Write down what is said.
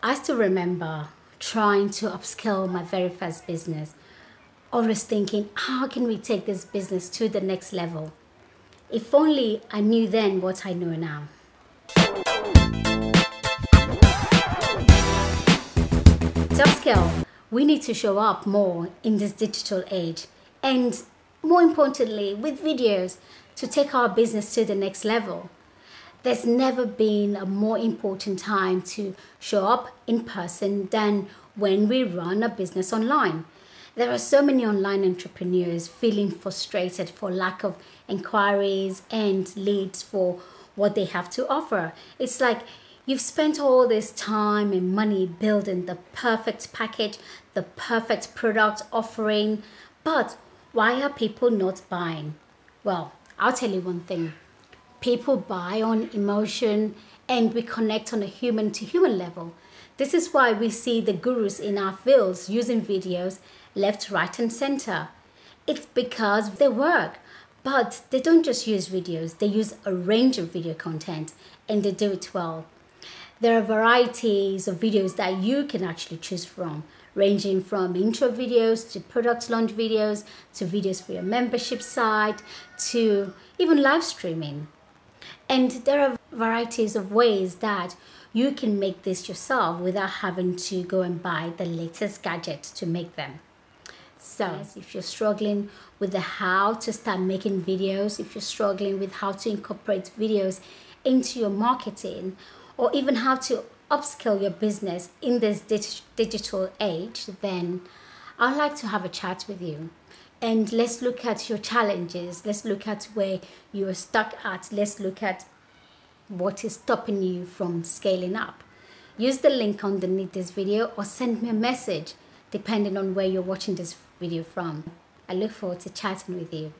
I still remember trying to upscale my very first business, always thinking, how can we take this business to the next level? If only I knew then what I know now. To upscale, we need to show up more in this digital age, and more importantly, with videos to take our business to the next level. There's never been a more important time to show up in person than when we run a business online. There are so many online entrepreneurs feeling frustrated for lack of inquiries and leads for what they have to offer. It's like you've spent all this time and money building the perfect package, the perfect product offering, but why are people not buying? Well, I'll tell you one thing. People buy on emotion and we connect on a human to human level. This is why we see the gurus in our fields using videos left, right and center. It's because they work, but they don't just use videos, they use a range of video content and they do it well. There are varieties of videos that you can actually choose from, ranging from intro videos to product launch videos to videos for your membership site to even live streaming. And there are varieties of ways that you can make this yourself without having to go and buy the latest gadgets to make them. So if you're struggling with the how to start making videos, if you're struggling with how to incorporate videos into your marketing, or even how to upscale your business in this digital age, then I'd like to have a chat with you. And let's look at your challenges. Let's look at where you are stuck at. Let's look at what is stopping you from scaling up. Use the link underneath this video or send me a message depending on where you're watching this video from. I look forward to chatting with you.